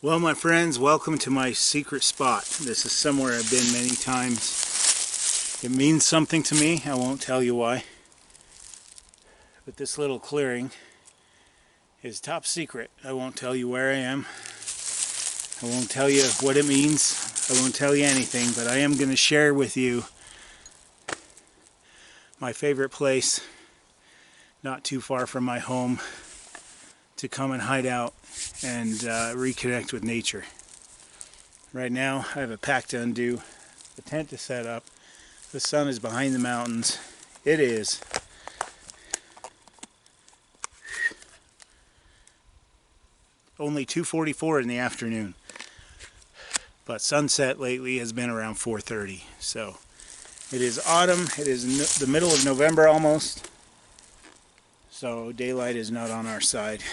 Well, my friends, welcome to my secret spot. This is somewhere I've been many times. It means something to me. I won't tell you why. But this little clearing is top secret. I won't tell you where I am. I won't tell you what it means. I won't tell you anything, but I am going to share with you my favorite place, not too far from my home, to come and hide out and reconnect with nature. Right now I have a pack to undo, the tent is set up, the sun is behind the mountains. It is only 2:44 in the afternoon, but sunset lately has been around 4:30. So it is autumn, it is the middle of November almost, so daylight is not on our side.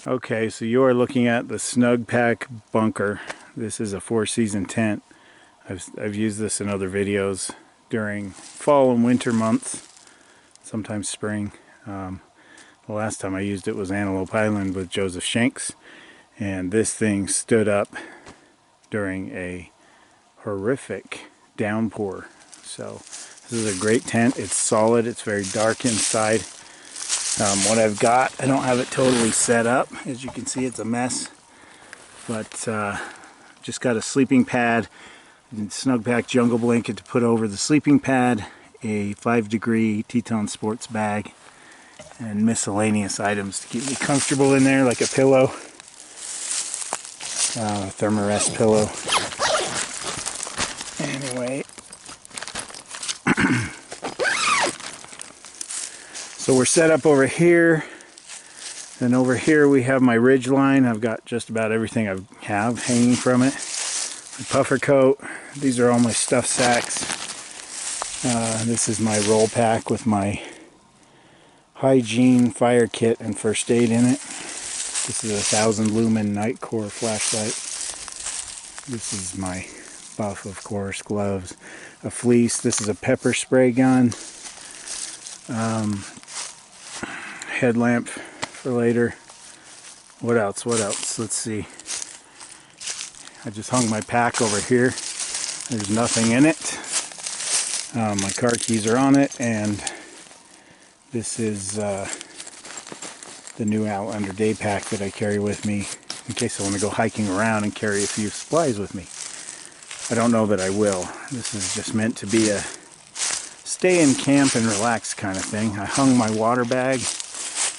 Okay, so you are looking at the Snugpak Bunker. This is a 4-season tent. I've used this in other videos during fall and winter months, sometimes spring. The last time I used it was Antelope Island with Joseph Shanks, and this thing stood up during a horrific downpour. So this is a great tent. It's solid, it's very dark inside. What I've got, I don't have it totally set up. As you can see, it's a mess. But just got a sleeping pad, and Snugpak jungle blanket to put over the sleeping pad, a 5-degree Teton sports bag, and miscellaneous items to keep me comfortable in there, like a pillow, Thermarest pillow. Anyway. So we're set up over here, and over here we have my ridge line. I've got just about everything I have hanging from it. My puffer coat, these are all my stuff sacks. This is my roll pack with my hygiene fire kit and first aid in it. This is a 1000 lumen Nitecore flashlight. This is my buff, of course, gloves, a fleece. This is a pepper spray gun. Headlamp for later. What else? Let's see. I just hung my pack over here. There's nothing in it. My car keys are on it, and this is the new Outlander day pack that I carry with me in case I want to go hiking around and carry a few supplies with me. I don't know that I will. This is just meant to be a stay in camp and relax kind of thing. I hung my water bag,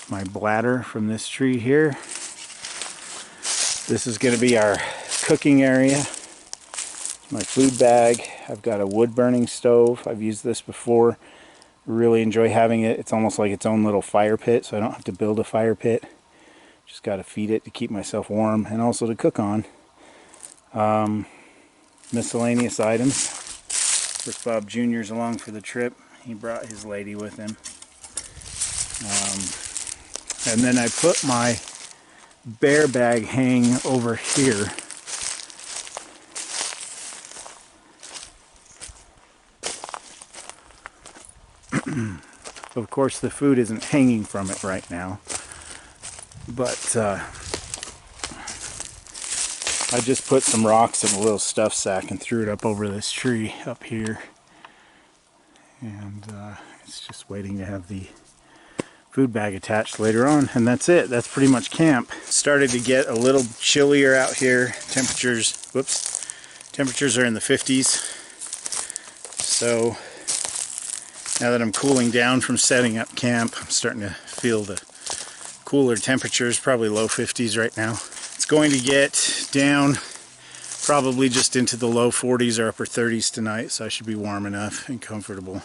my bladder from this tree here. This is going to be our cooking area. My food bag. I've got a wood burning stove. I've used this before. Really enjoy having it. It's almost like its own little fire pit, so I don't have to build a fire pit. Just got to feed it to keep myself warm and also to cook on. Miscellaneous items. Rick Bob Jr.'s along for the trip. He brought his lady with him. And then I put my bear bag hang over here. Of course the food isn't hanging from it right now, but I just put some rocks in a little stuff sack and threw it up over this tree up here, and it's just waiting to have the food bag attached later on, and that's it. That's pretty much camp. Started to get a little chillier out here. Temperatures are in the 50s, so now that I'm cooling down from setting up camp, I'm starting to feel the cooler temperatures, probably low 50s right now. It's going to get down probably just into the low 40s or upper 30s tonight, so I should be warm enough and comfortable.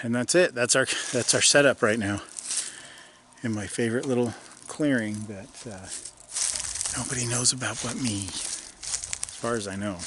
And that's it. That's our setup right now in my favorite little clearing that nobody knows about but me, as far as I know.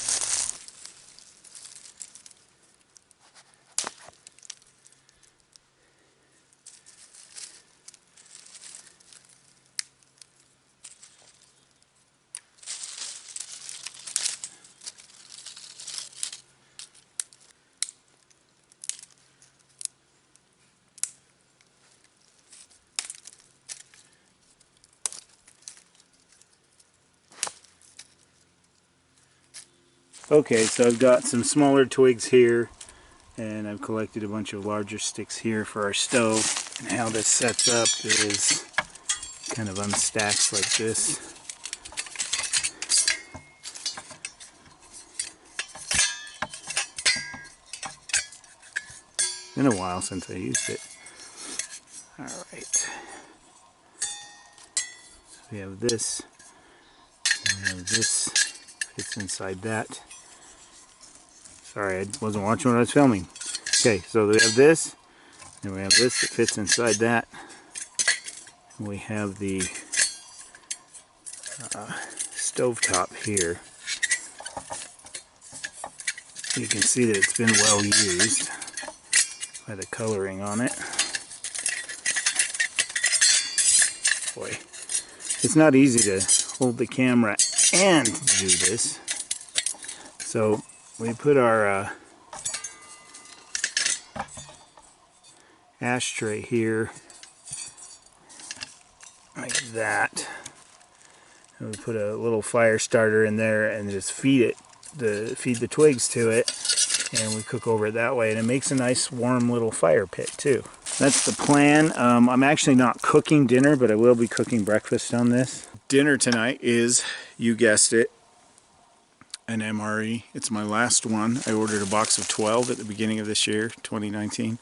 Okay, so I've got some smaller twigs here, and I've collected a bunch of larger sticks here for our stove. And how this sets up is kind of unstacks like this. Been a while since I used it. Alright. So we have this. We have this. Fits inside that. Sorry, I wasn't watching what I was filming. Okay, so we have this, and we have this that fits inside that. And we have the stove top here. You can see that it's been well used by the coloring on it. Boy, it's not easy to hold the camera and do this. So we put our ashtray here like that, and we put a little fire starter in there and just feed the twigs to it, and we cook over it that way, and it makes a nice warm little fire pit too. That's the plan. I'm actually not cooking dinner, but I will be cooking breakfast on this. Dinner tonight is, you guessed it, an MRE. It's my last one. I ordered a box of 12 at the beginning of this year, 2019,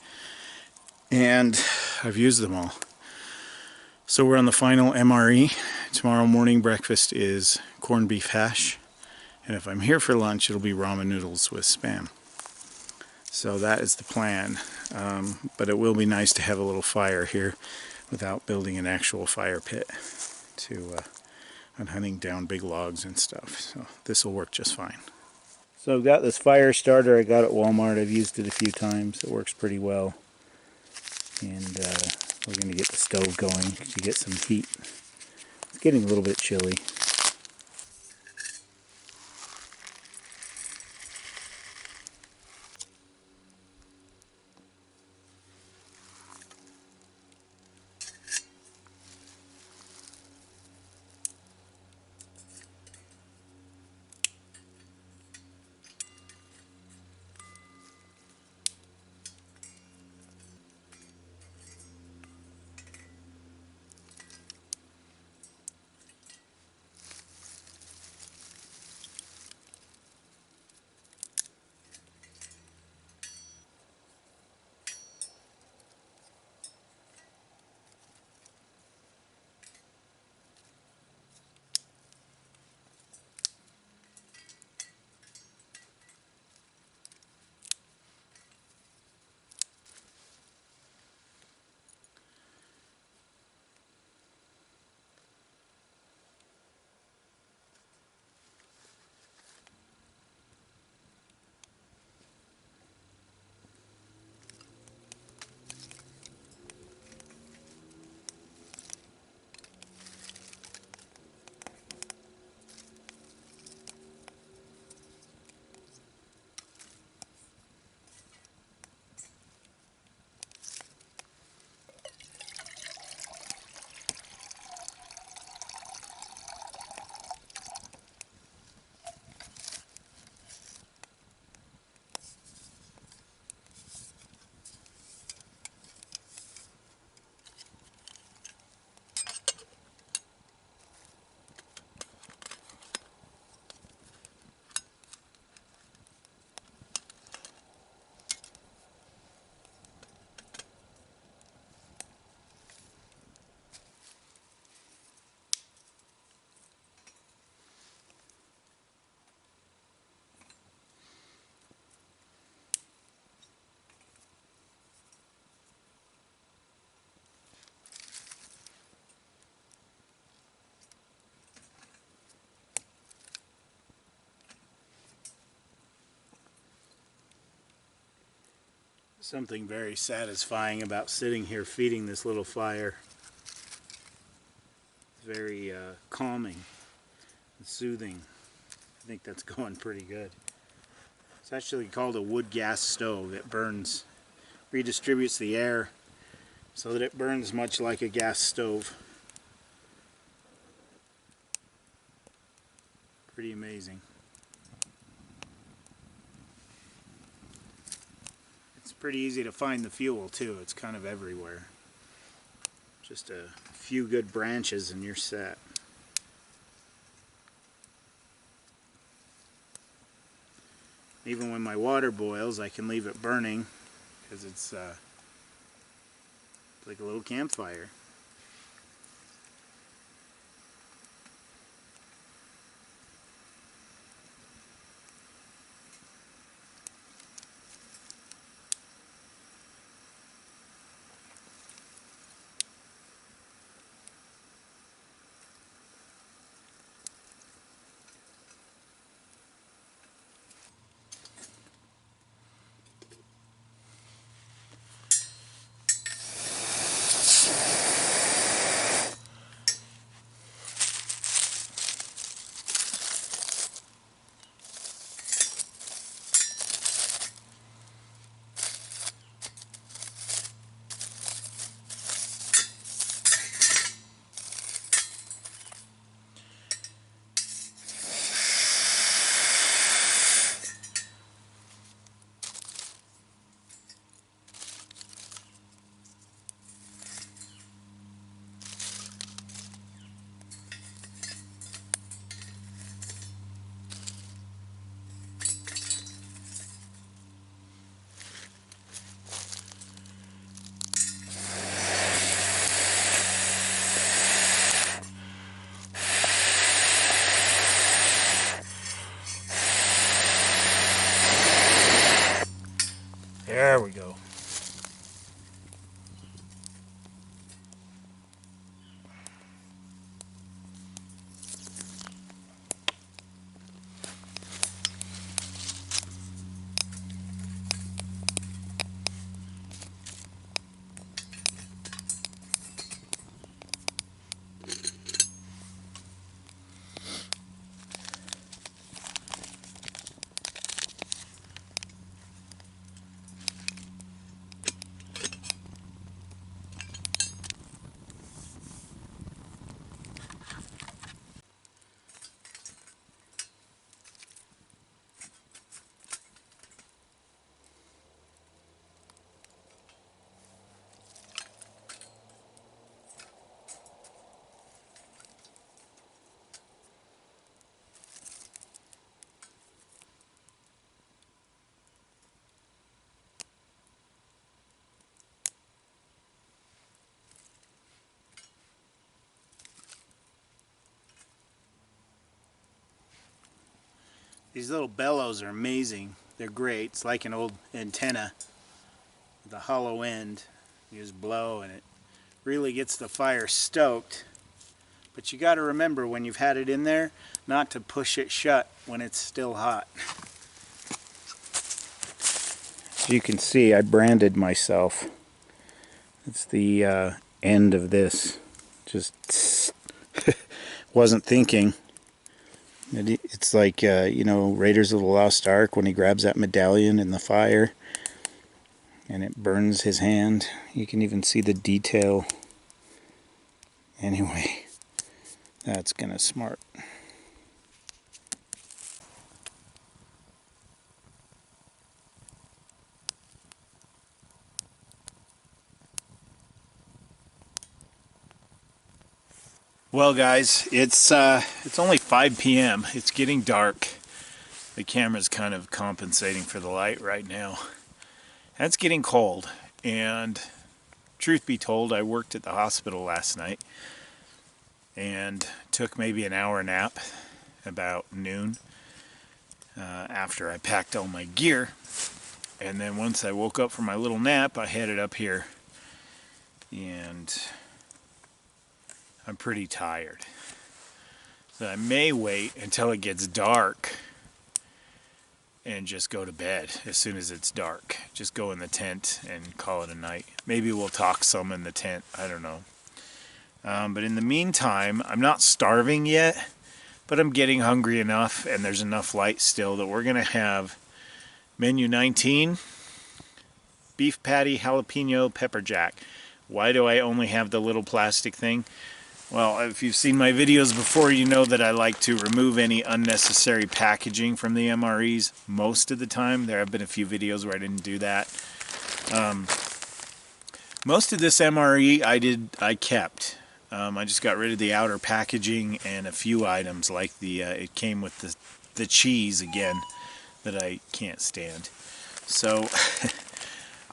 and I've used them all. So we're on the final MRE. Tomorrow morning breakfast is corned beef hash, and if I'm here for lunch, it'll be ramen noodles with Spam. So that is the plan, but it will be nice to have a little fire here without building an actual fire pit and hunting down big logs and stuff. So this will work just fine. So I've got this fire starter I got at Walmart. I've used it a few times. It works pretty well. And we're going to get the stove going to get some heat. It's getting a little bit chilly. Something very satisfying about sitting here feeding this little fire. It's very calming and soothing. I think that's going pretty good. It's actually called a wood gas stove. It burns, redistributes the air so that it burns much like a gas stove. Pretty amazing. It's pretty easy to find the fuel too. It's kind of everywhere. Just a few good branches and you're set. Even when my water boils, I can leave it burning because it's like a little campfire. There we go. These little bellows are amazing. They're great. It's like an old antenna with a hollow end. You just blow and it really gets the fire stoked. But you got to remember when you've had it in there not to push it shut when it's still hot. As you can see, I branded myself. It's the end of this. Just wasn't thinking. It's like, you know, Raiders of the Lost Ark when he grabs that medallion in the fire and it burns his hand. You can even see the detail. Anyway, that's gonna smart. Well guys, it's only 5 p.m. It's getting dark. The camera's kind of compensating for the light right now. And it's getting cold, and truth be told, I worked at the hospital last night and took maybe an hour nap about noon after I packed all my gear. And then once I woke up from my little nap, I headed up here, and I'm pretty tired. So I may wait until it gets dark and just go to bed as soon as it's dark. Just go in the tent and call it a night. Maybe we'll talk some in the tent, I don't know. But in the meantime, I'm not starving yet, but I'm getting hungry enough, and there's enough light still that we're gonna have menu 19, beef patty, jalapeno, pepper jack. Why do I only have the little plastic thing? Well, if you've seen my videos before, you know that I like to remove any unnecessary packaging from the MREs most of the time. There have been a few videos where I didn't do that. Most of this MRE I kept. I just got rid of the outer packaging and a few items like the it came with the cheese again that I can't stand. So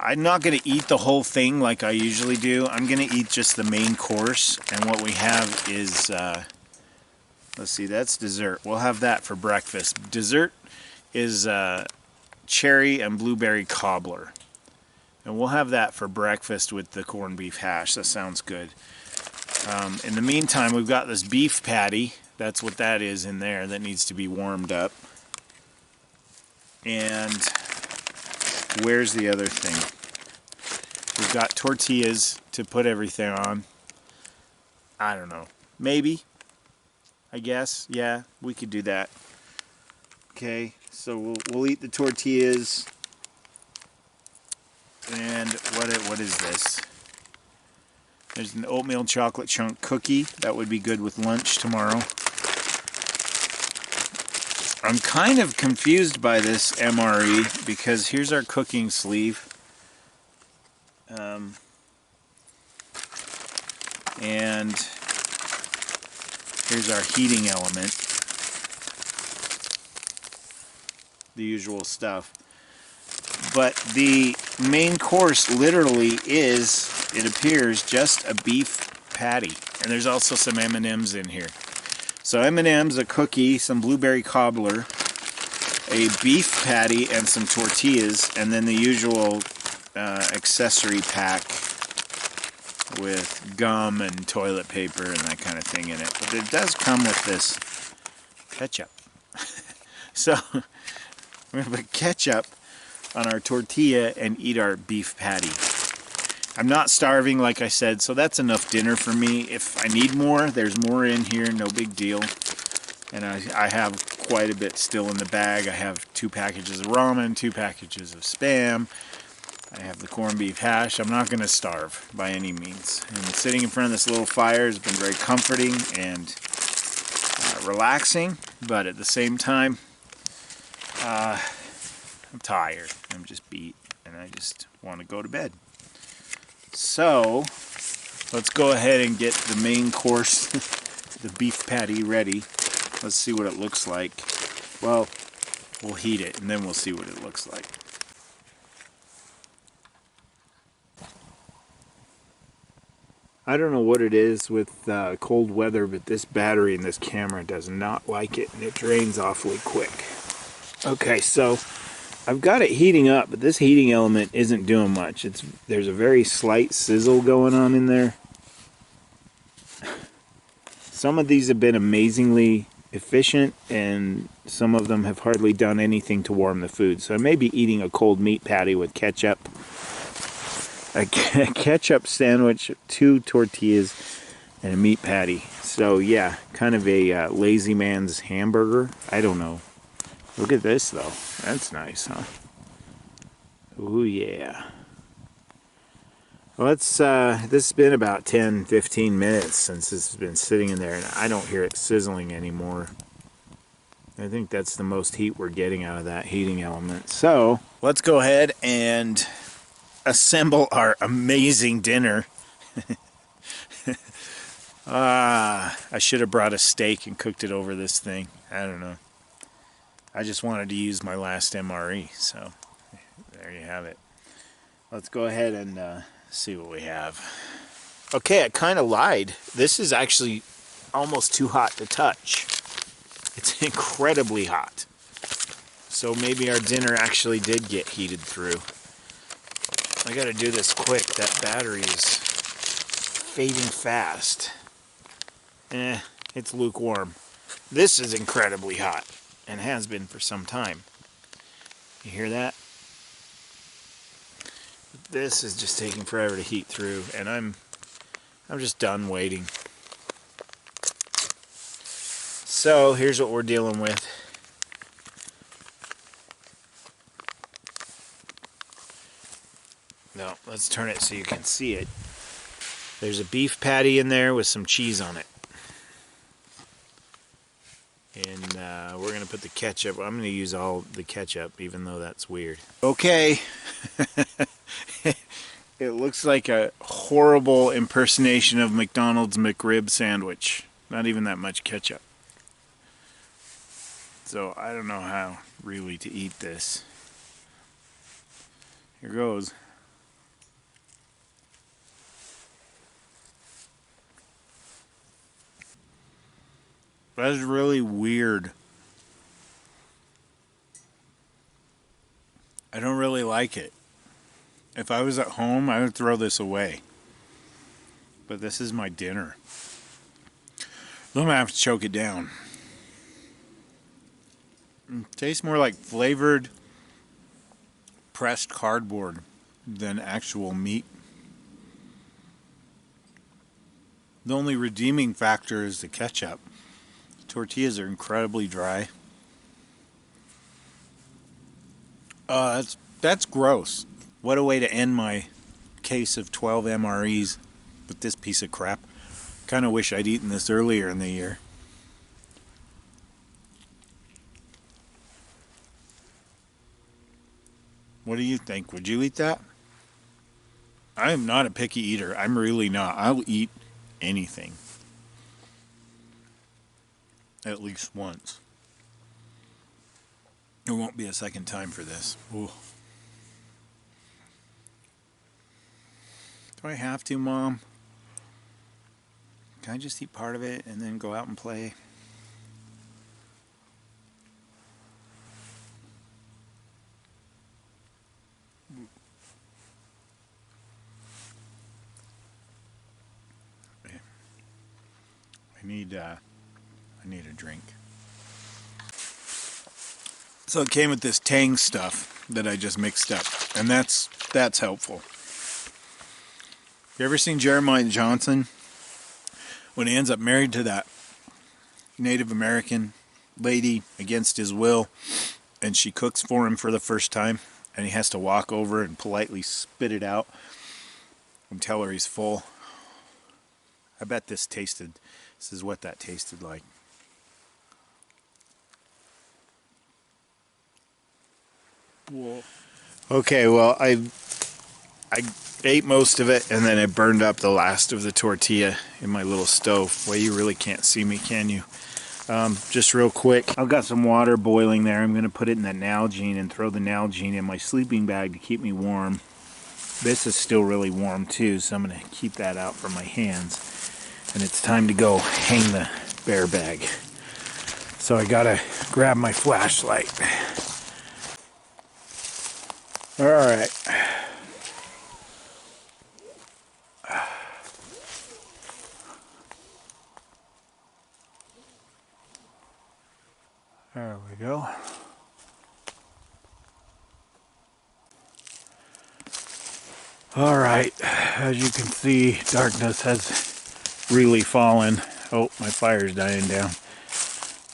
I'm not going to eat the whole thing like I usually do. I'm going to eat just the main course, and what we have is, let's see, that's dessert. We'll have that for breakfast. Dessert is cherry and blueberry cobbler, and we'll have that for breakfast with the corned beef hash. That sounds good. In the meantime, we've got this beef patty. That's what that is in there that needs to be warmed up. And where's the other thing? We've got tortillas to put everything on. I don't know. Maybe. I guess. Yeah, we could do that. Okay, so we'll eat the tortillas. And what is this? There's an oatmeal chocolate chunk cookie. That would be good with lunch tomorrow. I'm kind of confused by this MRE because here's our cooking sleeve. And here's our heating element. The usual stuff. But the main course literally is, it appears, just a beef patty. And there's also some M&Ms in here. So M&Ms, a cookie, some blueberry cobbler, a beef patty, and some tortillas, and then the usual accessory pack with gum and toilet paper and that kind of thing in it. But it does come with this ketchup. So we're going to put ketchup on our tortilla and eat our beef patty. I'm not starving, like I said, so that's enough dinner for me. If I need more, there's more in here, no big deal. And I have quite a bit still in the bag. I have 2 packages of ramen, 2 packages of Spam. I have the corned beef hash. I'm not going to starve by any means. And sitting in front of this little fire has been very comforting and relaxing, but at the same time, I'm tired. I'm just beat, and I just want to go to bed. So, let's go ahead and get the main course, the beef patty, ready. Let's see what it looks like. Well, we'll heat it, and then we'll see what it looks like. I don't know what it is with cold weather, but this battery in this camera does not like it, and it drains awfully quick. Okay, so I've got it heating up, but this heating element isn't doing much. There's a very slight sizzle going on in there. Some of these have been amazingly efficient, and some of them have hardly done anything to warm the food. So I may be eating a cold meat patty with ketchup, a ketchup sandwich, 2 tortillas, and a meat patty. So yeah, kind of a lazy man's hamburger. I don't know. Look at this though. That's nice, huh? Oh yeah. Well, this has been about 10-15 minutes since this has been sitting in there, and I don't hear it sizzling anymore. I think that's the most heat we're getting out of that heating element. So let's go ahead and assemble our amazing dinner. I should have brought a steak and cooked it over this thing. I don't know. I just wanted to use my last MRE, so there you have it. Let's go ahead and see what we have. Okay, I kind of lied. This is actually almost too hot to touch. It's incredibly hot. So maybe our dinner actually did get heated through. I gotta do this quick. That battery is fading fast. It's lukewarm. This is incredibly hot, and has been for some time. You hear that? This is just taking forever to heat through, and I'm just done waiting. So here's what we're dealing with. No, let's turn it so you can see it. There's a beef patty in there with some cheese on it. And we're going to put the ketchup. I'm going to use all the ketchup, even though that's weird. Okay. It looks like a horrible impersonation of McDonald's McRib sandwich. Not even that much ketchup. So I don't know how really to eat this. Here goes. That's really weird. I don't really like it. If I was at home, I would throw this away. But this is my dinner. I'm gonna have to choke it down. It tastes more like flavored pressed cardboard than actual meat. The only redeeming factor is the ketchup. The tortillas are incredibly dry. That's gross. What a way to end my case of 12 MREs with this piece of crap. Kind of wish I'd eaten this earlier in the year. What do you think? Would you eat that? I am not a picky eater. I'm really not. I'll eat anything. At least once. There won't be a second time for this. Ooh. Do I have to, Mom? Can I just eat part of it and then go out and play? I need a drink. So it came with this Tang stuff that I just mixed up, and that's helpful. You ever seen Jeremiah Johnson? When he ends up married to that Native American lady against his will, and she cooks for him for the first time, and he has to walk over and politely spit it out and tell her he's full. I bet this is what that tasted like. Whoa. Okay, well, I ate most of it, and then I burned up the last of the tortilla in my little stove. Well, you really can't see me, can you? Just real quick, I've got some water boiling there. I'm going to put it in the Nalgene and throw the Nalgene in my sleeping bag to keep me warm. This is still really warm too, so I'm going to keep that out from my hands. And it's time to go hang the bear bag. So I gotta grab my flashlight. Alright. There we go. Alright, as you can see, darkness has really fallen. Oh, my fire's dying down.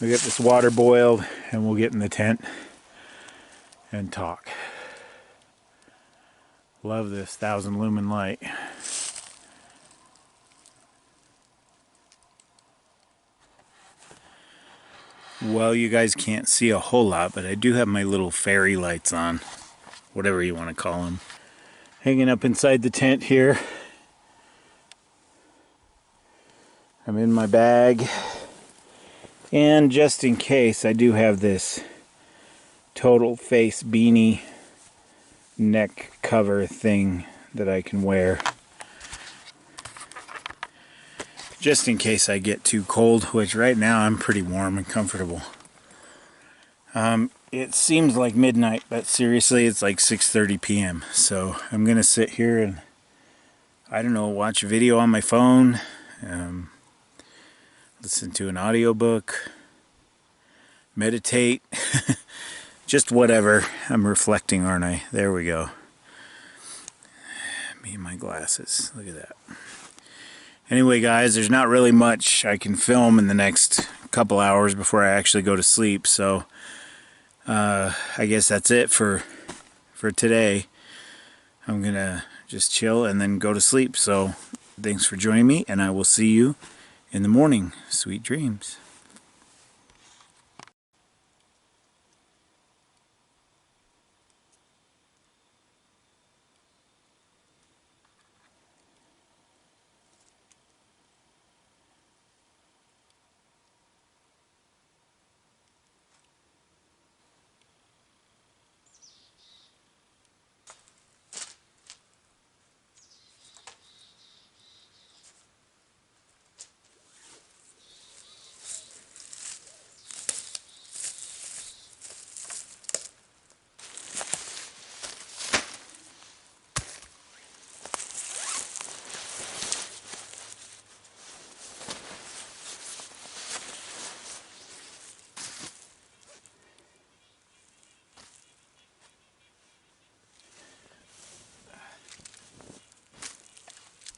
We get this water boiled and we'll get in the tent and talk. Love this 1,000 lumen light. Well, you guys can't see a whole lot, but I do have my little fairy lights on, whatever you want to call them. Hanging up inside the tent here. I'm in my bag, and just in case, I do have this total face beanie neck cover thing that I can wear, just in case I get too cold, which right now I'm pretty warm and comfortable. It seems like midnight, but seriously it's like 6:30 p.m. so I'm gonna sit here and, I don't know, watch a video on my phone, listen to an audiobook, meditate. just whatever. I'm reflecting, aren't I? There we go. Me and my glasses. Look at that. Anyway, guys, there's not really much I can film in the next couple hours before I actually go to sleep, so I guess that's it for today. I'm gonna just chill and then go to sleep. So thanks for joining me, and I will see you in the morning. Sweet dreams.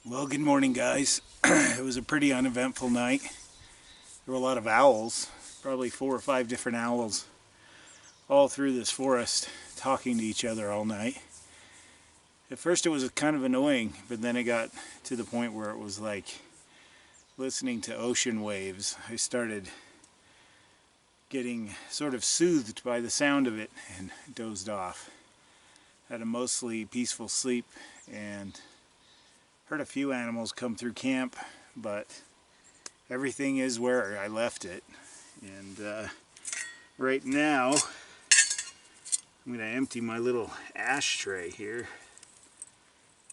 Well, good morning, guys. It was a pretty uneventful night. There were a lot of owls, probably 4 or 5 different owls, all through this forest, talking to each other all night. At first it was kind of annoying, but then it got to the point where it was like listening to ocean waves. I started getting sort of soothed by the sound of it and dozed off. Had a mostly peaceful sleep and heard a few animals come through camp, but everything is where I left it. And right now I'm going to empty my little ashtray here.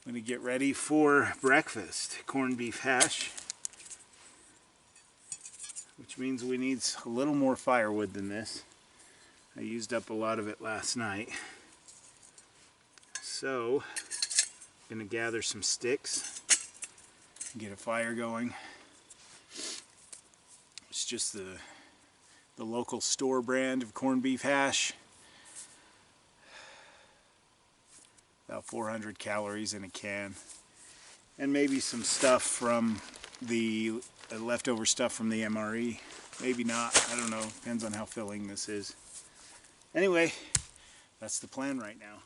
I'm going to get ready for breakfast. Corned beef hash, which means we need a little more firewood than this. I used up a lot of it last night. So I'm going to gather some sticks and get a fire going. It's just the local store brand of corned beef hash. About 400 calories in a can. And maybe some stuff from the leftover stuff from the MRE. Maybe not, I don't know, depends on how filling this is. Anyway, that's the plan right now.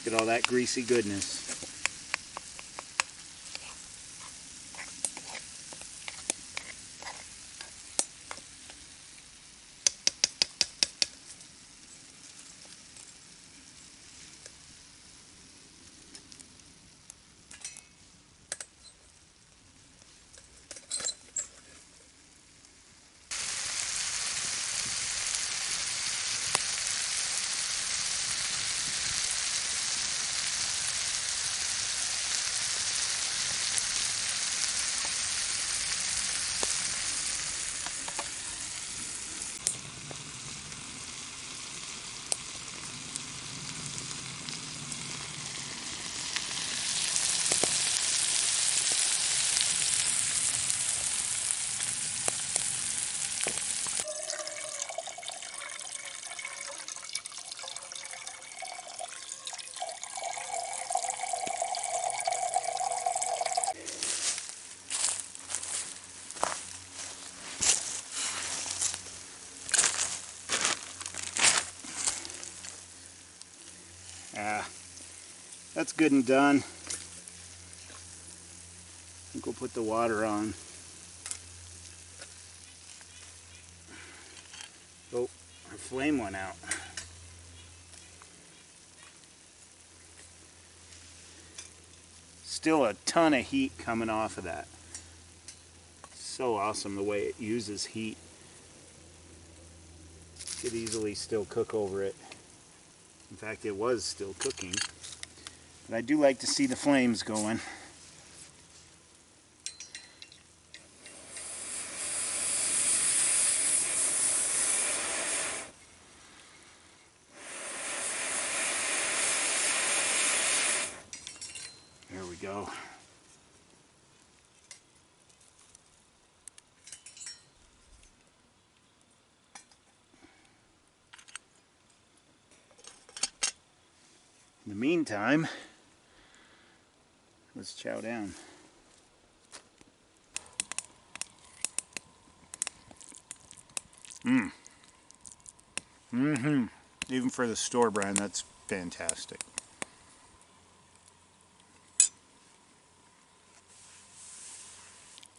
Look at all that greasy goodness. that's good and done. I think we'll put the water on. Oh, our flame went out. Still a ton of heat coming off of that. So awesome the way it uses heat. Could easily still cook over it. In fact, it was still cooking. But I do like to see the flames going. There we go. In the meantime, let's chow down. Even for the store brand, that's fantastic.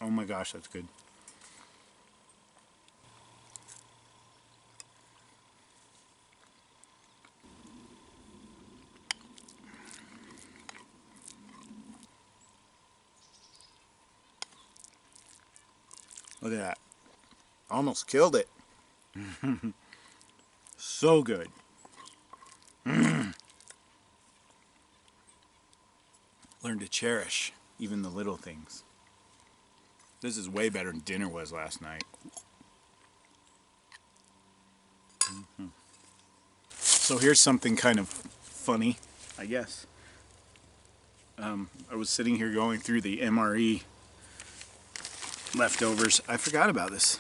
Oh my gosh, that's good. Look at that. Almost killed it. So good. Learn to cherish even the little things. This is way better than dinner was last night. So here's something kind of funny, I guess. I was sitting here going through the MRE leftovers. I forgot about this.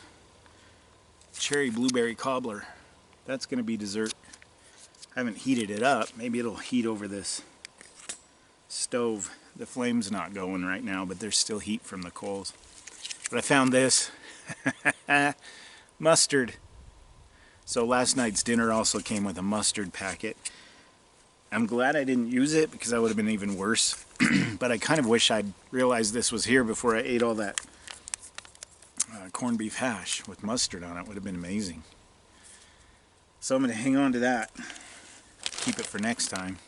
Cherry blueberry cobbler. That's going to be dessert. I haven't heated it up. Maybe it'll heat over this stove. The flame's not going right now, but there's still heat from the coals. But I found this. Mustard. So last night's dinner also came with a mustard packet. I'm glad I didn't use it because that would have been even worse. But I kind of wish I'd realized this was here before I ate all that corned beef hash with mustard on it. Would have been amazing. So I'm going to hang on to that. Keep it for next time.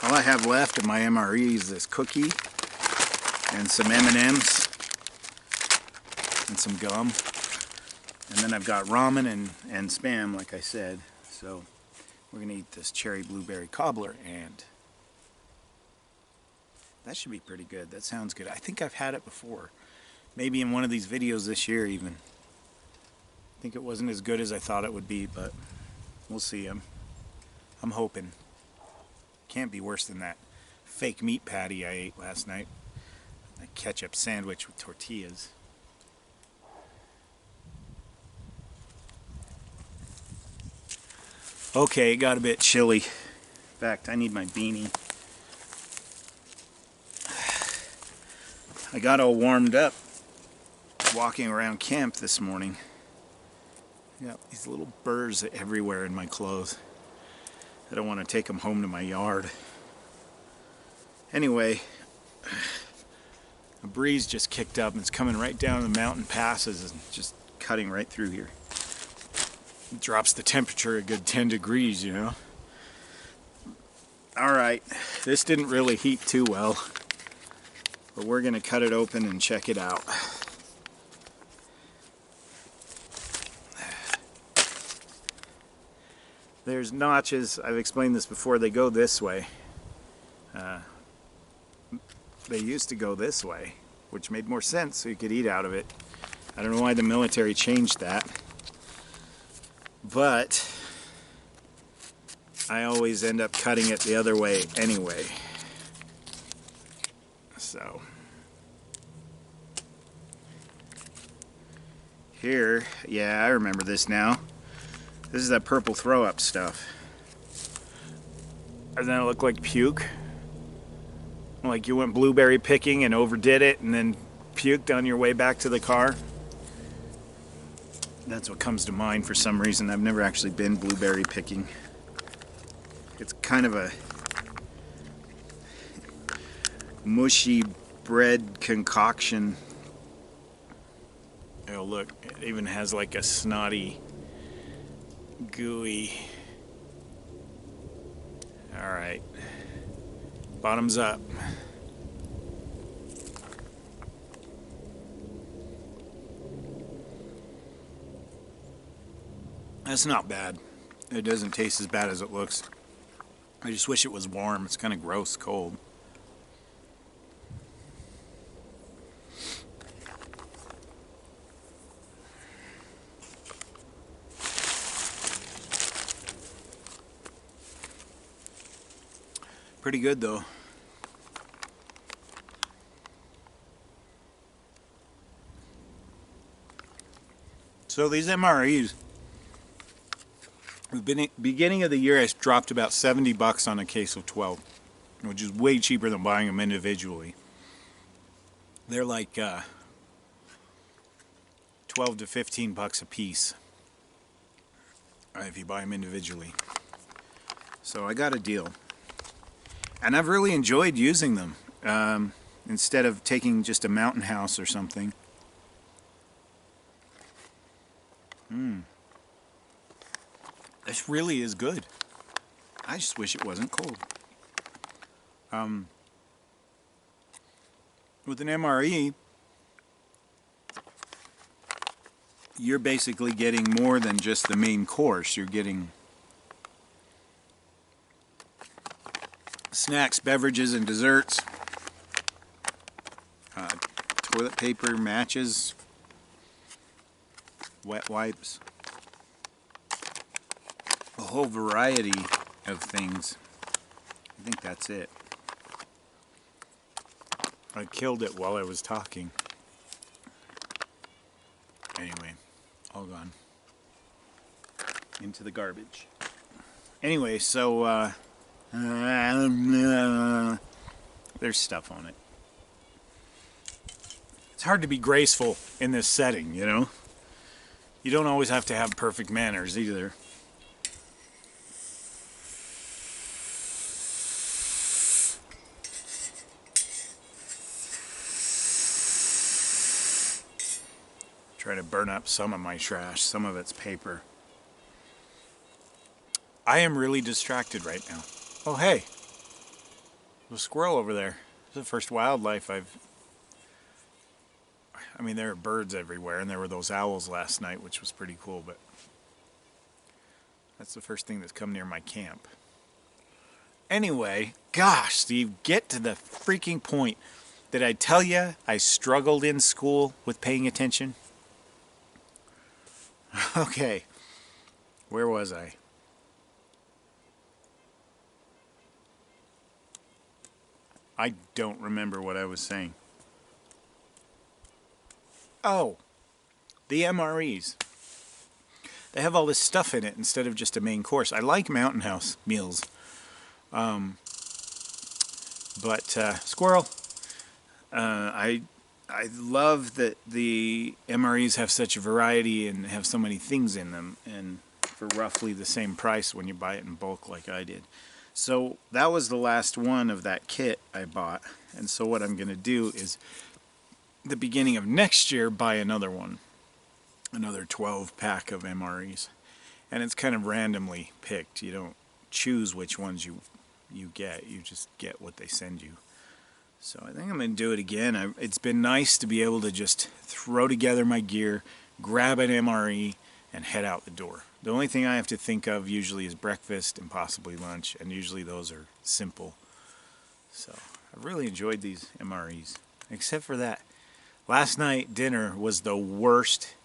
All I have left of my MRE is this cookie and some M&Ms and some gum. And then I've got ramen and Spam, like I said. So we're going to eat this cherry blueberry cobbler, and that should be pretty good. That sounds good. I think I've had it before. Maybe in one of these videos this year even. I think it wasn't as good as I thought it would be, but we'll see. I'm hoping. Can't be worse than that fake meat patty I ate last night. A ketchup sandwich with tortillas. Okay, it got a bit chilly. In fact, I need my beanie. I got all warmed up walking around camp this morning. Got these little burrs everywhere in my clothes. I don't want to take them home to my yard. Anyway, a breeze just kicked up and it's coming right down the mountain passes and just cutting right through here. It drops the temperature a good 10 degrees, you know. Alright, this didn't really heat too well, but we're going to cut it open and check it out. There's notches. I've explained this before. They go this way. They used to go this way, which made more sense so you could eat out of it. I don't know why the military changed that. But I always end up cutting it the other way anyway. So here, yeah, I remember this now. This is that purple throw-up stuff. Doesn't that look like puke? Like you went blueberry picking and overdid it and then puked on your way back to the car? That's what comes to mind for some reason. I've never actually been blueberry picking. It's kind of a mushy bread concoction. Oh look, it even has like a snotty, gooey. Alright, bottoms up. That's not bad. It doesn't taste as bad as it looks. I just wish it was warm. It's kind of gross cold. Pretty good though. So these MREs, the beginning of the year I dropped about 70 bucks on a case of 12, which is way cheaper than buying them individually. They're like 12 to 15 bucks a piece if you buy them individually. So I got a deal. And I've really enjoyed using them. Instead of taking just a Mountain House or something. This really is good. I just wish it wasn't cold. With an MRE, you're basically getting more than just the main course. You're getting snacks, beverages, and desserts, toilet paper, matches, wet wipes, a whole variety of things. I think that's it. I killed it while I was talking. Anyway, all gone. Into the garbage. Anyway, so there's stuff on it. It's hard to be graceful in this setting, you know? You don't always have to have perfect manners either. Try to burn up some of my trash. Some of it's paper. I am really distracted right now. Oh hey, there's a squirrel over there. It's the first wildlife I mean, there are birds everywhere, and there were those owls last night, which was pretty cool, but that's the first thing that's come near my camp. Anyway, gosh, Steve, get to the freaking point. Did I tell you I struggled in school with paying attention? Okay, where was I? I don't remember what I was saying. Oh, the MREs. They have all this stuff in it instead of just a main course. I like Mountain House meals. Squirrel. I love that the MREs have such a variety and have so many things in them, and for roughly the same price when you buy it in bulk like I did. So that was the last one of that kit I bought, and so what I'm going to do is the beginning of next year buy another one, another 12 pack of MREs, and it's kind of randomly picked. You don't choose which ones you get, you just get what they send you. So I think I'm going to do it again. It's been nice to be able to just throw together my gear, grab an MRE, and head out the door. The only thing I have to think of usually is breakfast and possibly lunch, and usually those are simple. So I've really enjoyed these MREs, except for that. Last night dinner was the worst,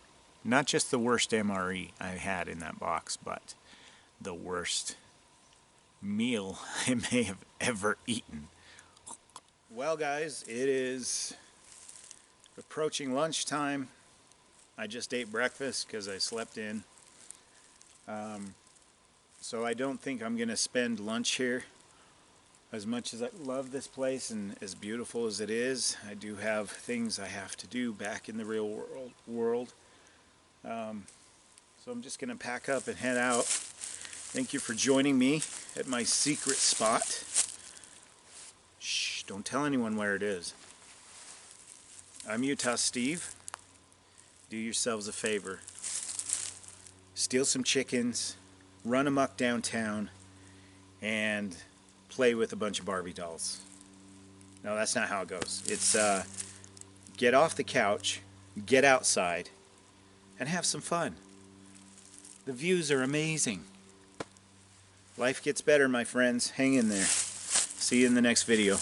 not just the worst MRE I had in that box, but the worst meal I may have ever eaten. Well guys, it is approaching lunchtime. I just ate breakfast because I slept in. So I don't think I'm going to spend lunch here. As much as I love this place and as beautiful as it is, I do have things I have to do back in the real world. So I'm just going to pack up and head out. Thank you for joining me at my secret spot. Shh. Don't tell anyone where it is. I'm Utah Steve. Do yourselves a favor. Steal some chickens, run amok downtown, and play with a bunch of Barbie dolls. No, that's not how it goes. It's get off the couch, get outside, and have some fun. The views are amazing. Life gets better, my friends. Hang in there. See you in the next video.